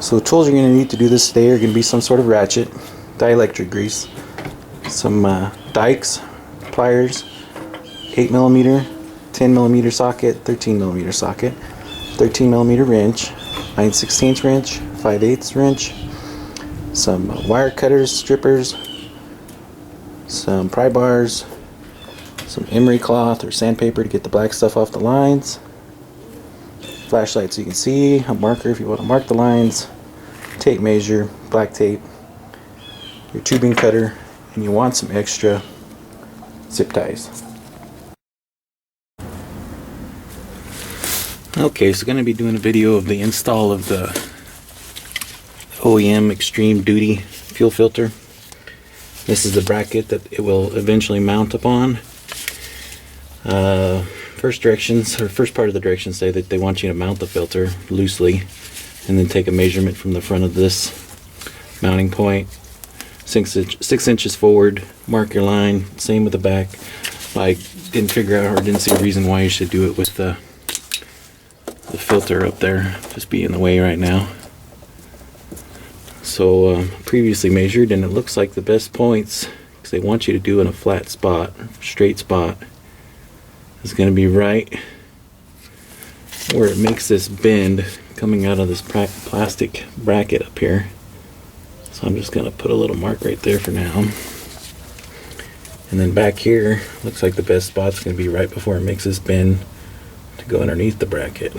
So the tools you're going to need to do this today are going to be some sort of ratchet, dielectric grease, some dikes, pliers, 8mm, 10mm socket, 13mm socket, 13mm wrench, 9/16 wrench, 5/8 wrench, some wire cutters, strippers, some pry bars, some emery cloth or sandpaper to get the black stuff off the lines, flashlight so you can see, a marker if you want to mark the lines, tape measure, black tape, your tubing cutter, and you want some extra zip ties. Okay, so going to be doing a video of the install of the OEM Extreme Duty fuel filter. This is the bracket that it will eventually mount upon. First part of the directions say that they want you to mount the filter loosely and then take a measurement from the front of this mounting point, 6 inches forward, mark your line, same with the back. I didn't figure out or didn't see a reason why you should do it with the filter up there, just be in the way right now. So previously measured, and it looks like the best points, because they want you to do in a flat spot, straight spot, is going to be right where it makes this bend coming out of this plastic bracket up here. So I'm just going to put a little mark right there for now. And then back here, looks like the best spot's going to be right before it makes this bend to go underneath the bracket.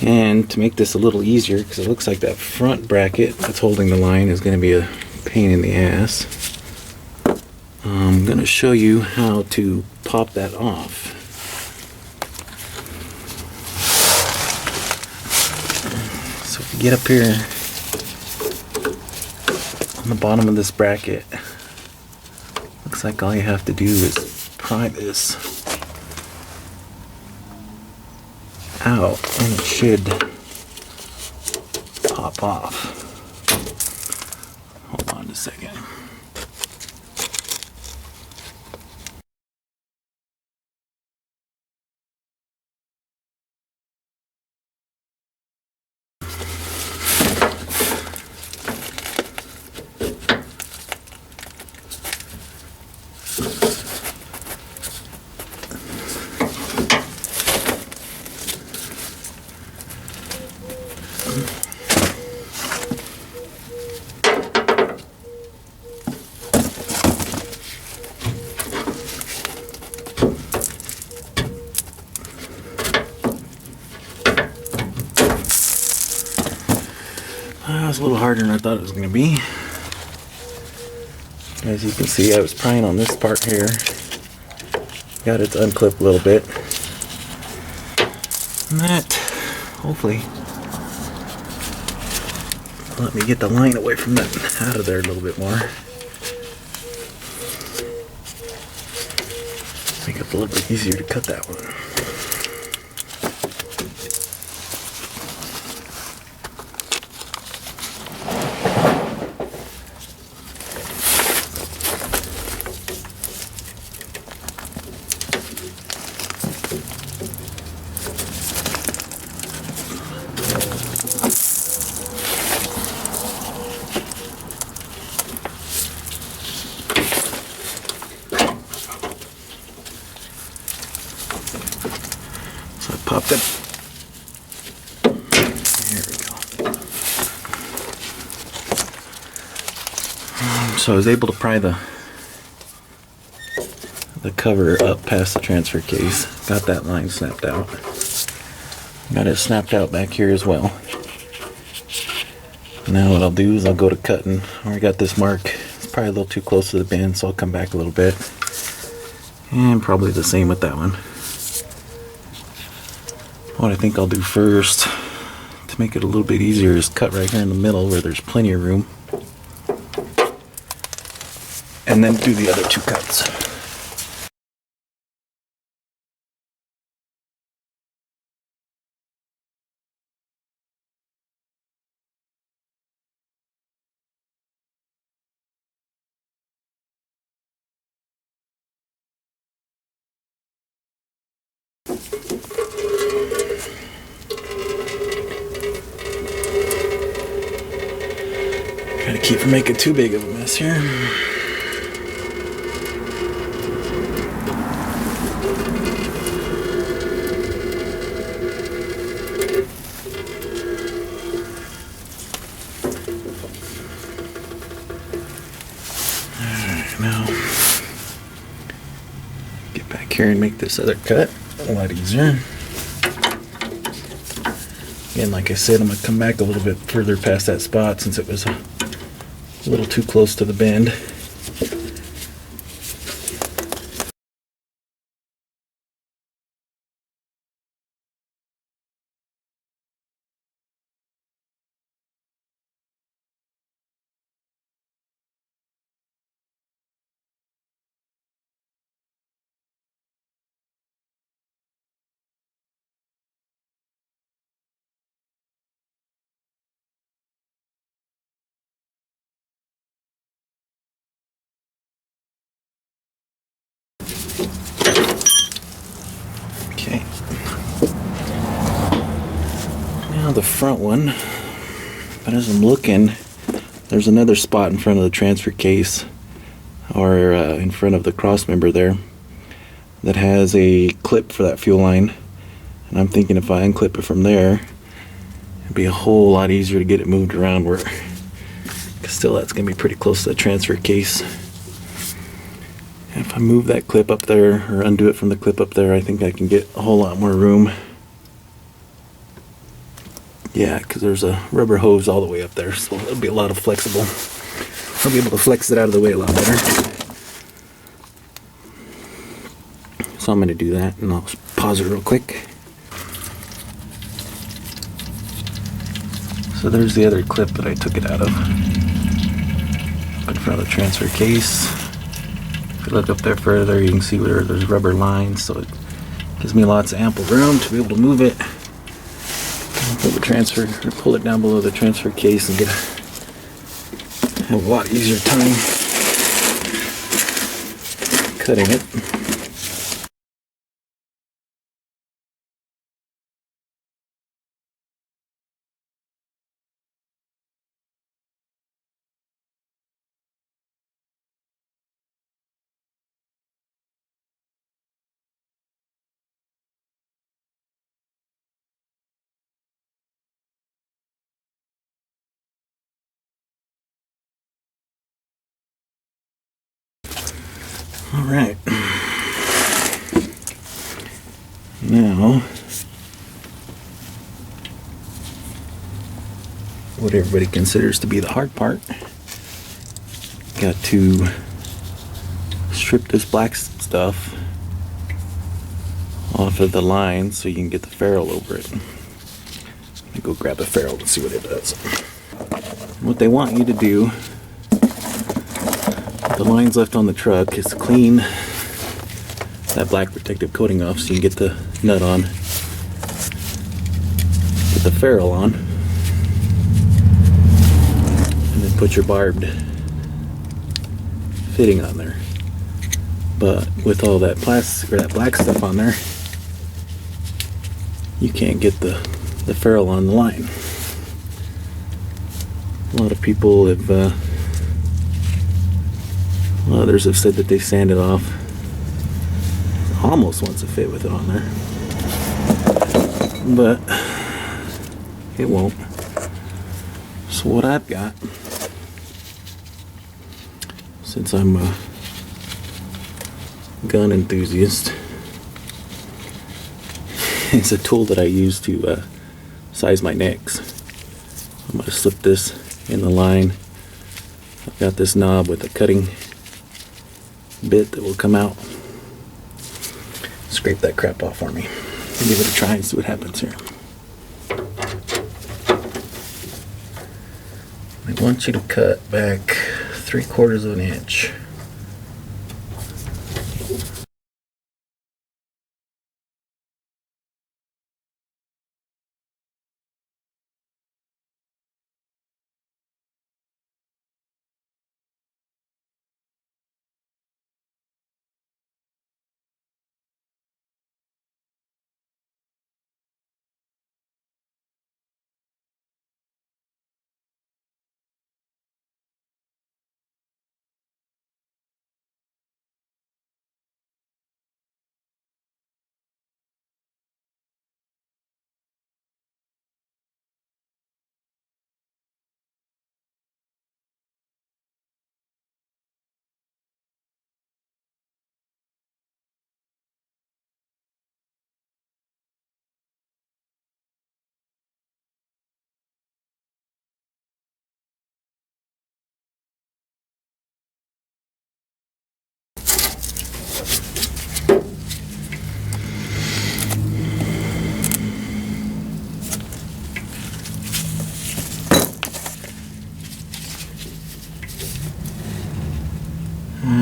And to make this a little easier, because it looks like that front bracket that's holding the line is going to be a pain in the ass, I'm going to show you how to pop that off. So if you get up here on the bottom of this bracket, looks like all you have to do is pry this out and it should pop off. Hold on a second. That was a little harder than I thought it was going to be. As you can see, I was prying on this part here. Got it to unclip a little bit. And that, hopefully, let me get the line away from that, out of there a little bit more. Make it a little bit easier to cut that one. So I popped it. There we go. So I was able to pry the cover up past the transfer case. Got that line snapped out. Got it snapped out back here as well. Now what I'll do is I'll go to cutting. I already got this mark. It's probably a little too close to the bend, so I'll come back a little bit. And probably the same with that one. What I think I'll do first to make it a little bit easier is cut right here in the middle where there's plenty of room. And then do the other two cuts. Trying to keep from making too big of a mess here. Alright, now get back here and make this other cut a lot easier. Again, like I said, I'm going to come back a little bit further past that spot since it was a little too close to the bend. Okay. Now the front one, but as I'm looking, there's another spot in front of the transfer case, or in front of the cross member there, that has a clip for that fuel line. And I'm thinking if I unclip it from there, it'd be a whole lot easier to get it moved around where, cause still that's gonna be pretty close to the transfer case. And if I move that clip up there, or undo it from the clip up there, I think I can get a whole lot more room. Yeah, because there's a rubber hose all the way up there, so it'll be a lot of flexible. I'll be able to flex it out of the way a lot better. So I'm going to do that, and I'll pause it real quick. So there's the other clip that I took it out of. Up in front of the transfer case. If you look up there further, you can see where there's rubber lines, so it gives me lots of ample room to be able to move it. Pull the transfer, or pull it down below the transfer case and have a lot easier time cutting it. All right. Now, what everybody considers to be the hard part, got to strip this black stuff off of the line so you can get the ferrule over it. Let me go grab the ferrule and see what it does. What they want you to do, the lines left on the truck, is to clean that black protective coating off so you can get the nut on, get the ferrule on, and then put your barbed fitting on there. But with all that plastic or that black stuff on there, you can't get the ferrule on the line. A lot of people have, others have said that they sanded off. Almost wants to fit with it on there, but it won't. So what I've got, since I'm a gun enthusiast, is a tool that I use to size my necks. I'm going to slip this in the line. I've got this knob with a cutting bit that will come out. Scrape that crap off for me. Give it a try and see what happens here. I want you to cut back 3/4 of an inch.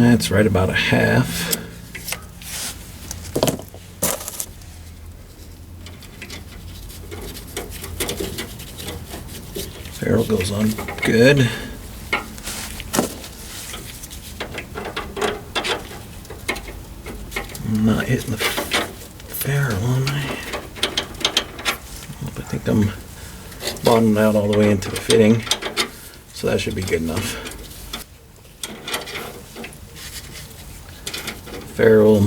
That's right about a half. Ferrule goes on good. I'm not hitting the ferrule, am I? I think I'm bottomed out all the way into the fitting, so that should be good enough. Ferrule,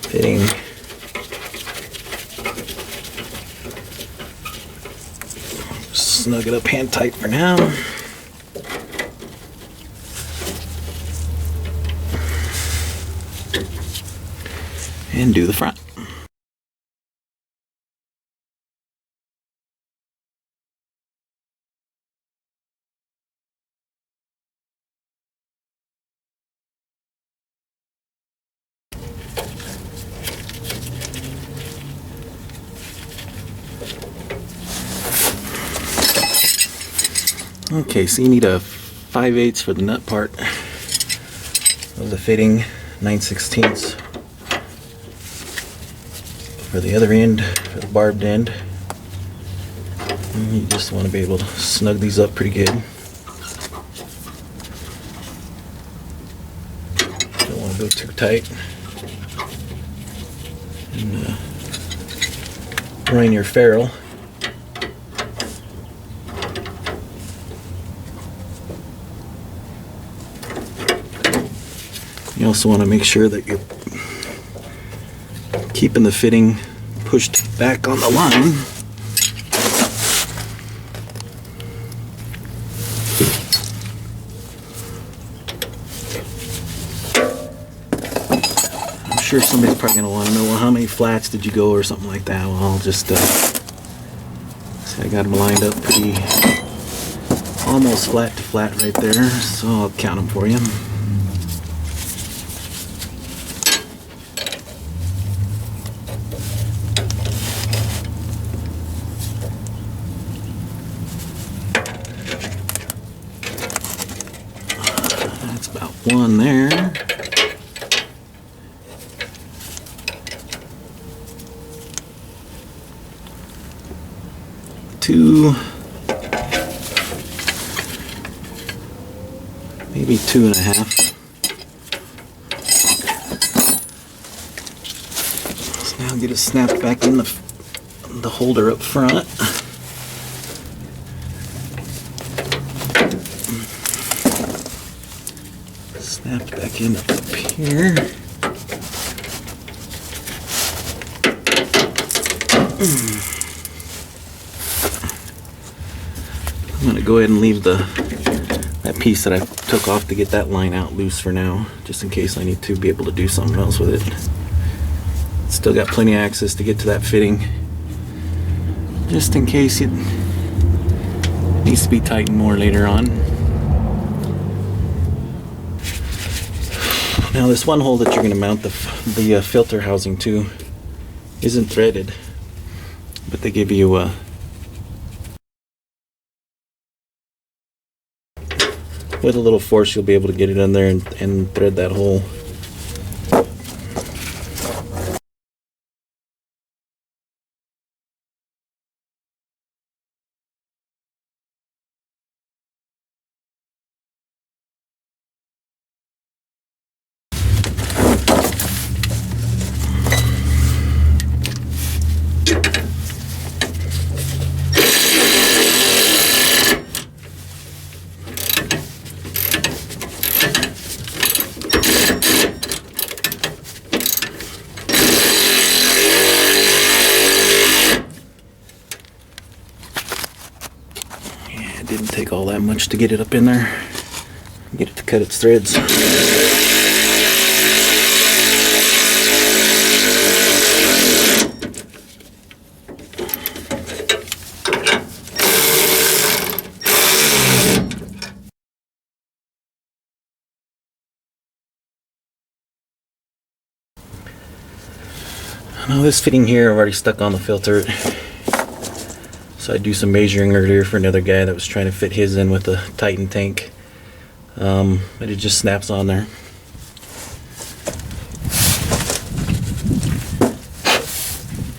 fitting. Snug it up hand tight for now. And do the front. Okay, so you need a 5/8 for the nut part of the fitting, 9/16 for the other end, for the barbed end. And you just want to be able to snug these up pretty good. Don't want to go too tight. And run your ferrule. You also want to make sure that you're keeping the fitting pushed back on the line. I'm sure somebody's probably going to want to know, well, how many flats did you go or something like that. Well, I'll just see, I got them lined up pretty almost flat to flat right there, so I'll count them for you. That's about one there. Two, maybe 2.5. So now get it snapped back in the holder up front. Snapped back in up here. I'm going to go ahead and leave that piece that I took off to get that line out loose for now, just in case I need to be able to do something else with it. Still got plenty of access to get to that fitting, just in case it needs to be tightened more later on. Now this one hole that you're going to mount the filter housing to isn't threaded, but they give you with a little force you'll be able to get it in there and thread that hole. Didn't take all that much to get it up in there, get it to cut its threads. Now this fitting here I've already stuck on the filter. So I do some measuring earlier for another guy that was trying to fit his in with a Titan tank. but it just snaps on there.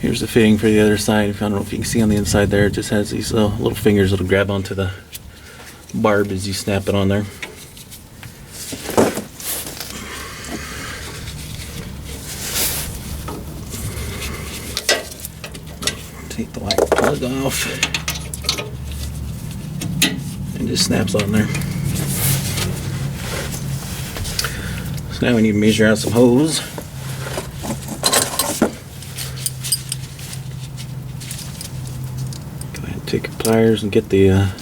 Here's the fitting for the other side. I don't know if you can see on the inside there, it just has these little fingers that'll grab onto the barb as you snap it on there. Take the white plug off, and just snaps on there. So now we need to measure out some hose. Go ahead and take your pliers and get the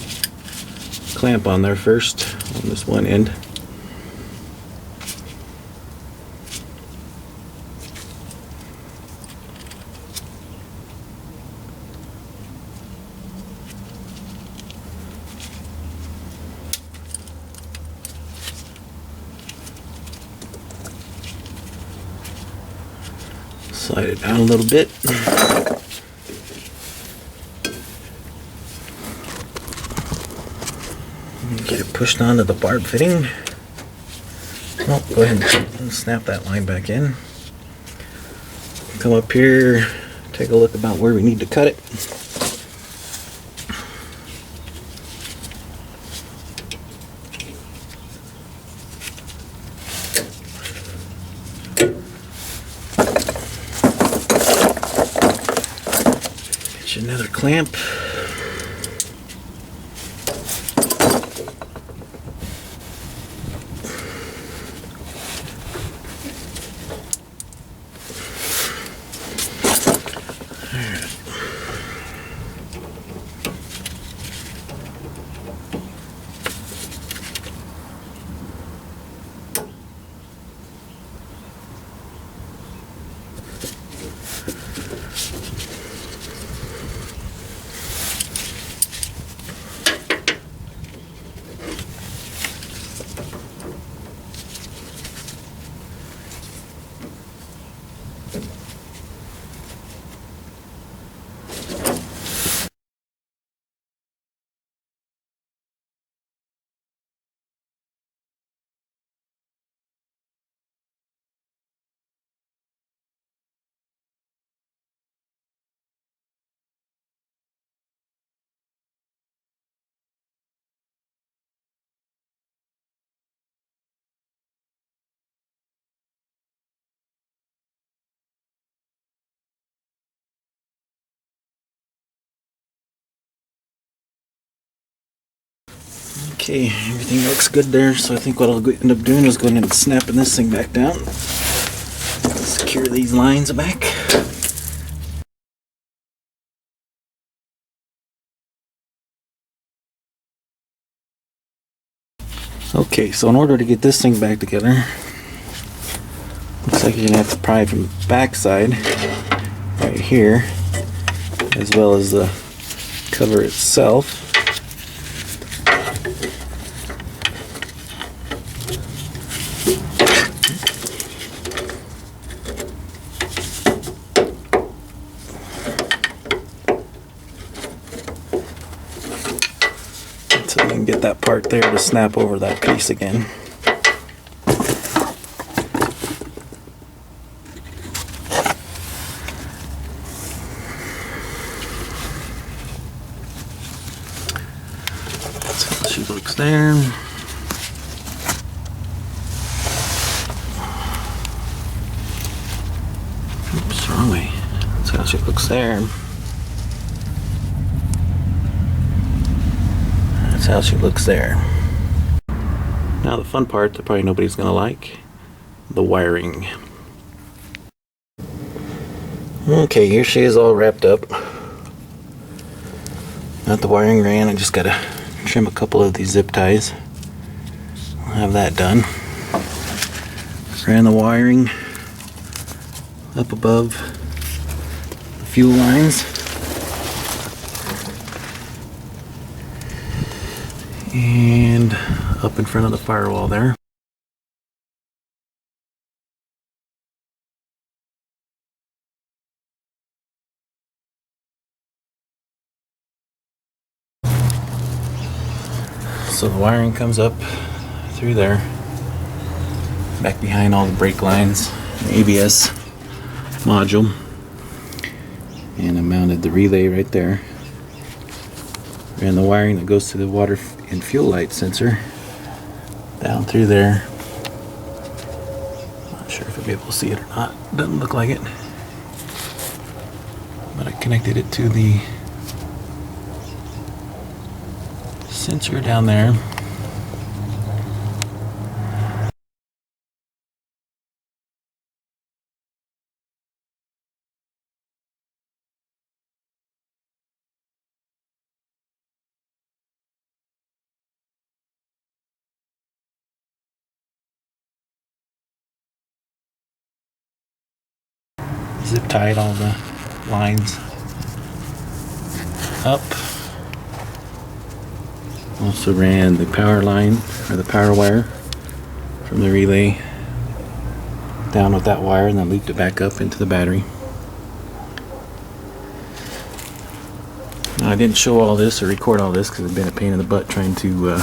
clamp on there first on this one end. Slide it down a little bit. Get it pushed onto the barb fitting. Oh, go ahead and snap that line back in. Come up here, take a look about where we need to cut it. Get you another clamp. Okay, everything looks good there, so I think what I'll end up doing is going and snapping this thing back down. Secure these lines back. Okay, so in order to get this thing back together, looks like you're going to have to pry from the back side, right here, as well as the cover itself. So we can get that part there to snap over that piece again. That's how she looks there. Oops, wrong way. That's how she looks there. That's how she looks there. Now the fun part that probably nobody's gonna like, the wiring. Okay, here she is all wrapped up. Got the wiring ran, I just gotta trim a couple of these zip ties. I'll have that done. Ran the wiring up above the fuel lines. And up in front of the firewall there. So the wiring comes up through there, back behind all the brake lines, the ABS module, and I mounted the relay right there. Ran the wiring that goes to the water and fuel light sensor down through there. Not sure if I'll be able to see it or not. Doesn't look like it. But I connected it to the sensor down there. Zip tied all the lines up. Also ran the power line, or the power wire, from the relay down with that wire, and then looped it back up into the battery. Now, I didn't show all this or record all this because it's been a pain in the butt trying to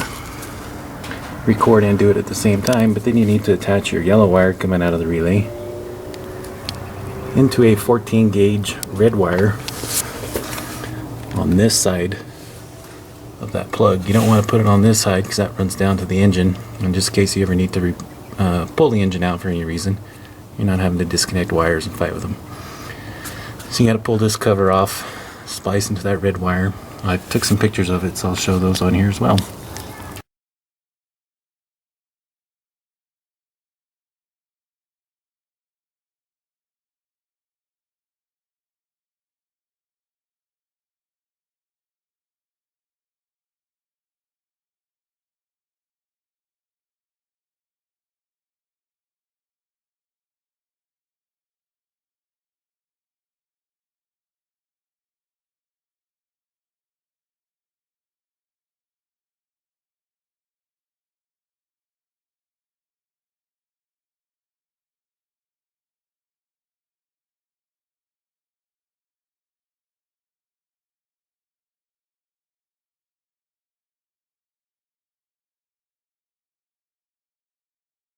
record and do it at the same time, but then you need to attach your yellow wire coming out of the relay into a 14 gauge red wire on this side of that plug. You don't want to put it on this side because that runs down to the engine, and just in case you ever need to pull the engine out for any reason, you're not having to disconnect wires and fight with them. So you got to pull this cover off, splice into that red wire. I took some pictures of it, so I'll show those on here as well.